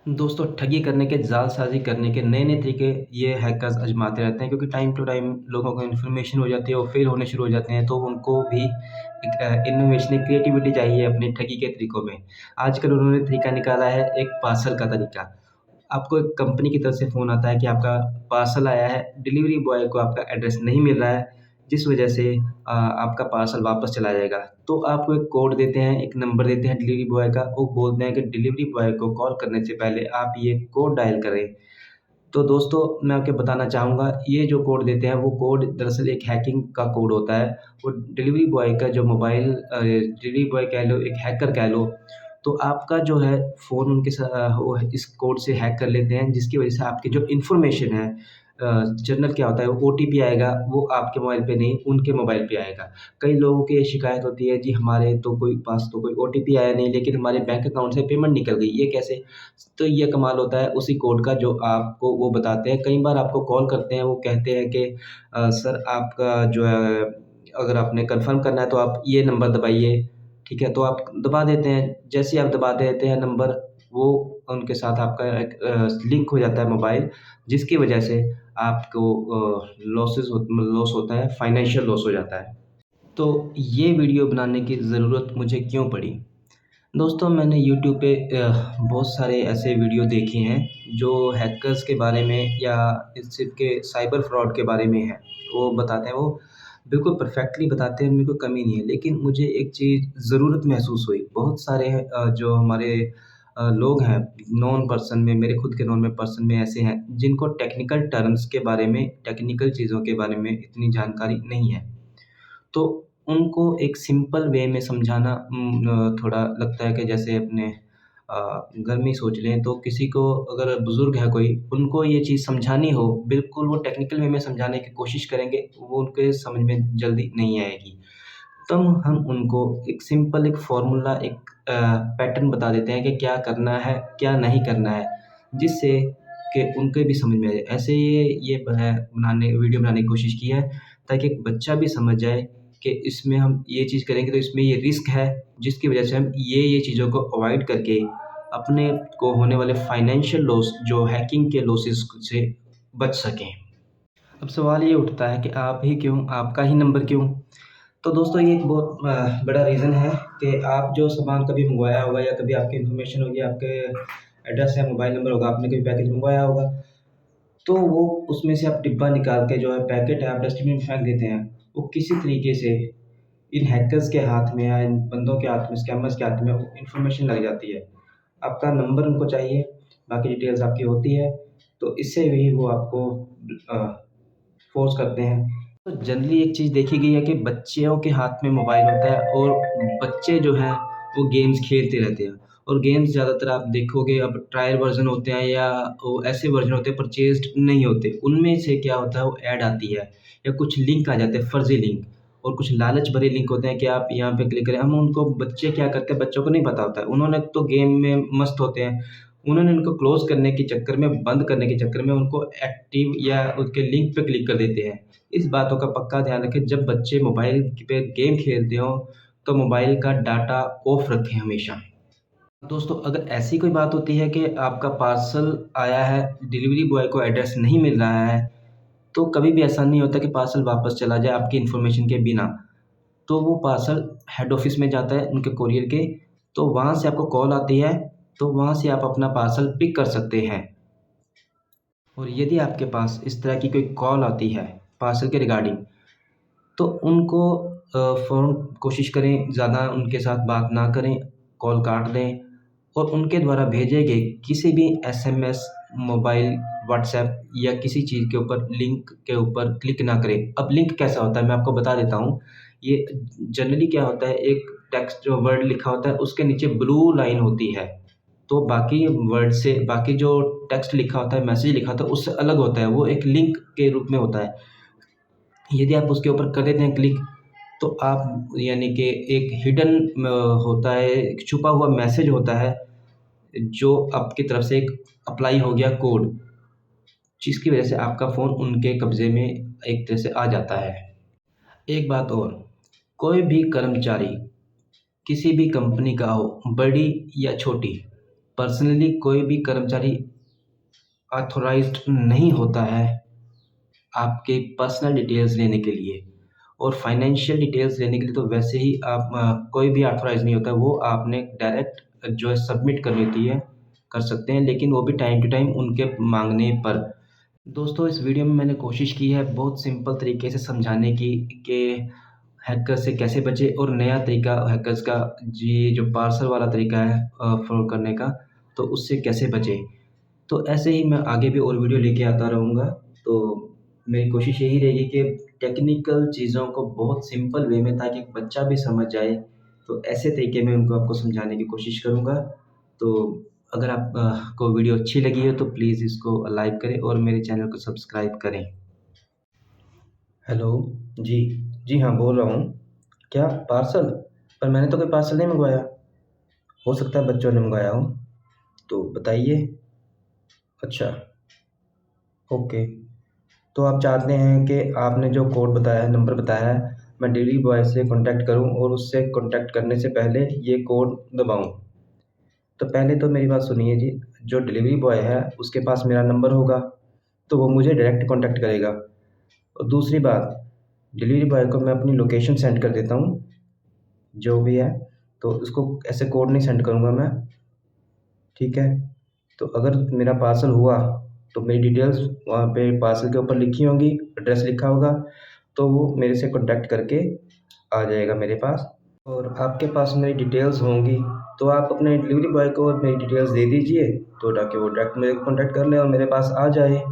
दोस्तों, ठगी करने के, जालसाज़ी करने के नए-नए तरीके ये हैकर्स आज़माते रहते हैं क्योंकि टाइम टू टाइम लोगों को इन्फॉर्मेशन हो जाती है और फ़ेल होने शुरू हो जाते हैं, तो उनको भी एक इनोवेशन, एक क्रिएटिविटी चाहिए अपने ठगी के तरीकों में। आजकल उन्होंने तरीका निकाला है एक पार्सल का तरीका। आपको एक कंपनी की तरफ से फ़ोन आता है कि आपका पार्सल आया है, डिलीवरी बॉय को आपका एड्रेस नहीं मिल रहा है, जिस वजह से आपका पार्सल वापस चला जाएगा। तो आपको एक कोड देते हैं, एक नंबर देते हैं डिलीवरी बॉय का, वो बोलते हैं कि डिलीवरी बॉय को कॉल करने से पहले आप ये कोड डायल करें। तो दोस्तों, मैं आपको बताना चाहूँगा, ये जो कोड देते हैं, वो कोड दरअसल एक हैकिंग का कोड होता है। वो डिलीवरी बॉय का जो मोबाइल डिलीवरी बॉय कह लो, एक हैकर कह लो, तो आपका जो है फ़ोन उनके वो इस कोड से हैक कर लेते हैं, जिसकी वजह से आपकी जो इन्फॉर्मेशन है जनरल क्या होता है, वो ओटीपी आएगा, वो आपके मोबाइल पे नहीं, उनके मोबाइल पे आएगा। कई लोगों की ये शिकायत होती है, जी हमारे तो कोई पास तो कोई ओटीपी आया नहीं, लेकिन हमारे बैंक अकाउंट से पेमेंट निकल गई, ये कैसे? तो ये कमाल होता है उसी कोड का जो आपको वो बताते हैं। कई बार आपको कॉल करते हैं, वो कहते हैं कि सर आपका जो है अगर आपने कन्फर्म करना है तो आप ये नंबर दबाइए, ठीक है? तो आप दबा देते हैं, जैसे ही आप दबा देते हैं नंबर, वो उनके साथ आपका एक लिंक हो जाता है मोबाइल, जिसकी वजह से आपको लॉस होता है, फाइनेंशियल लॉस हो जाता है। तो ये वीडियो बनाने की ज़रूरत मुझे क्यों पड़ी? दोस्तों, मैंने यूट्यूब पे बहुत सारे ऐसे वीडियो देखे हैं जो हैकर्स के बारे में या इससे के साइबर फ्रॉड के बारे में हैं। वो बताते हैं, वो बिल्कुल परफेक्टली बताते हैं, उनमें कोई कमी नहीं है। लेकिन मुझे एक चीज़ ज़रूरत महसूस हुई। बहुत सारे जो हमारे लोग हैं, नोन पर्सन में, मेरे खुद के नोन में पर्सन में ऐसे हैं जिनको टेक्निकल टर्म्स के बारे में, टेक्निकल चीज़ों के बारे में इतनी जानकारी नहीं है। तो उनको एक सिंपल वे में समझाना थोड़ा लगता है कि जैसे अपने घर में ही सोच लें, तो किसी को अगर बुज़ुर्ग है कोई, उनको ये चीज़ समझानी हो, बिल्कुल वो टेक्निकल वे में समझाने की कोशिश करेंगे, वो उनके समझ में जल्दी नहीं आएगी। तब हम उनको एक सिंपल एक फ़ॉर्मूला, एक पैटर्न बता देते हैं कि क्या करना है, क्या नहीं करना है, जिससे कि उनके भी समझ में आए। ऐसे ये बनाने वीडियो बनाने की कोशिश की है, ताकि एक बच्चा भी समझ जाए कि इसमें हम ये चीज़ करेंगे तो इसमें ये रिस्क है, जिसकी वजह से हम ये चीज़ों को अवॉइड करके अपने को होने वाले फाइनेंशियल लॉस, जो हैकिंग के लॉसेस से बच सकें। अब सवाल ये उठता है कि आप ही क्यों? आपका ही नंबर क्यों? तो दोस्तों, ये एक बहुत बड़ा रीज़न है कि आप जो सामान कभी मँगवाया होगा या कभी आपकी इन्फॉर्मेशन होगी, आपके एड्रेस या मोबाइल नंबर होगा, आपने कोई पैकेज मँगवाया होगा, तो वो उसमें से आप डिब्बा निकाल के जो है पैकेट है आप डस्टबिन में फेंक देते हैं। वो किसी तरीके से इन हैकर्स के हाथ में या इन बंदों के हाथ में, स्कैमर्स के हाथ में वो इन्फॉर्मेशन लग जाती है। आपका नंबर उनको चाहिए, बाकी डिटेल्स आपकी होती है, तो इससे भी वो आपको अ, फ़ोर्स करते हैं। तो जनरली एक चीज़ देखी गई है कि बच्चियों के हाथ में मोबाइल होता है और बच्चे जो हैं वो गेम्स खेलते रहते हैं, और गेम्स ज़्यादातर आप देखोगे अब ट्रायल वर्ज़न होते हैं या वो ऐसे वर्ज़न होते हैं परचेज़्ड नहीं होते। उनमें से क्या होता है, वो ऐड आती है या कुछ लिंक आ जाते हैं, फ़र्ज़ी लिंक, और कुछ लालच भरे लिंक होते हैं कि आप यहाँ पे क्लिक करें। हम उनको, बच्चे क्या करते हैं, बच्चों को नहीं पता होता है। उन्होंने तो गेम में मस्त होते हैं। उन्होंने उनको क्लोज़ करने के चक्कर में, बंद करने के चक्कर में उनको एक्टिव या उसके लिंक पे क्लिक कर देते हैं। इस बातों का पक्का ध्यान रखें, जब बच्चे मोबाइल पे गेम खेलते हों, तो मोबाइल का डाटा ऑफ रखें हमेशा। दोस्तों, अगर ऐसी कोई बात होती है कि आपका पार्सल आया है, डिलीवरी बॉय को एड्रेस नहीं मिल रहा है, तो कभी भी ऐसा नहीं होता कि पार्सल वापस चला जाए आपकी इन्फॉर्मेशन के बिना। तो वो पार्सल हेड ऑफ़िस में जाता है उनके कोरियर के, तो वहाँ से आपको कॉल आती है, तो वहाँ से आप अपना पार्सल पिक कर सकते हैं। और यदि आपके पास इस तरह की कोई कॉल आती है पार्सल के रिगार्डिंग, तो उनको फ़ौरन कोशिश करें, ज़्यादा उनके साथ बात ना करें, कॉल काट दें, और उनके द्वारा भेजे गए किसी भी एसएमएस, मोबाइल, व्हाट्सएप या किसी चीज़ के ऊपर, लिंक के ऊपर क्लिक ना करें। अब लिंक कैसा होता है मैं आपको बता देता हूँ। ये जनरली क्या होता है, एक टेक्स्ट जो वर्ड लिखा होता है उसके नीचे ब्लू लाइन होती है। तो बाकी वर्ड से, बाकी जो टेक्स्ट लिखा होता है, मैसेज लिखा होता है, उससे अलग होता है, वो एक लिंक के रूप में होता है। यदि आप उसके ऊपर कर देते हैं क्लिक, तो आप यानी कि एक हिडन होता है, एक छुपा हुआ मैसेज होता है, जो आपकी तरफ से एक अप्लाई हो गया कोड, जिसकी वजह से आपका फ़ोन उनके कब्ज़े में एक तरह से आ जाता है। एक बात और, कोई भी कर्मचारी किसी भी कंपनी का हो, बड़ी या छोटी, पर्सनली कोई भी कर्मचारी ऑथोराइज्ड नहीं होता है आपके पर्सनल डिटेल्स लेने के लिए, और फाइनेंशियल डिटेल्स लेने के लिए तो वैसे ही आप कोई भी ऑथोराइज़ नहीं होता। वो आपने डायरेक्ट जो है सबमिट करनी होती है, कर सकते हैं, लेकिन वो भी टाइम टू टाइम उनके माँगने पर। दोस्तों, इस वीडियो में मैंने कोशिश की है बहुत सिंपल तरीके से समझाने की कि हैकर से कैसे बचें, और नया तरीका हैकर्स का जी जो पार्सल वाला तरीका है फ्रॉड करने का, तो उससे कैसे बचें। तो ऐसे ही मैं आगे भी और वीडियो लेके आता रहूँगा। तो मेरी कोशिश यही रहेगी कि टेक्निकल चीज़ों को बहुत सिंपल वे में, ताकि बच्चा भी समझ जाए, तो ऐसे तरीके में उनको आपको समझाने की कोशिश करूँगा। तो अगर आप को वीडियो अच्छी लगी हो तो प्लीज़ इसको लाइक करें और मेरे चैनल को सब्सक्राइब करें। हेलो। जी। जी हाँ, बोल रहा हूँ। क्या पार्सल? पर मैंने तो कोई पार्सल नहीं मँगवाया। हो सकता है बच्चों ने मँगवाया हो, तो बताइए। अच्छा, ओके। तो आप चाहते हैं कि आपने जो कोड बताया है, नंबर बताया है, मैं डिलीवरी बॉय से कॉन्टैक्ट करूँ और उससे कॉन्टैक्ट करने से पहले ये कोड दबाऊँ। तो पहले तो मेरी बात सुनिए जी, जो डिलीवरी बॉय है उसके पास मेरा नंबर होगा, तो वो मुझे डायरेक्ट कॉन्टैक्ट करेगा। और दूसरी बात, डिलीवरी बॉय को मैं अपनी लोकेशन सेंड कर देता हूँ, जो भी है, तो उसको ऐसे कोड नहीं सेंड करूँगा मैं, ठीक है? तो अगर मेरा पार्सल हुआ, तो मेरी डिटेल्स वहाँ पे पार्सल के ऊपर लिखी होंगी, एड्रेस लिखा होगा, तो वो मेरे से कॉन्टैक्ट करके आ जाएगा मेरे पास। और आपके पास मेरी डिटेल्स होंगी, तो आप अपने डिलीवरी बॉय को मेरी डिटेल्स दे दीजिए, तो ताकि वो डायरेक्ट मेरे को कॉन्टैक्ट कर ले और मेरे पास आ जाए।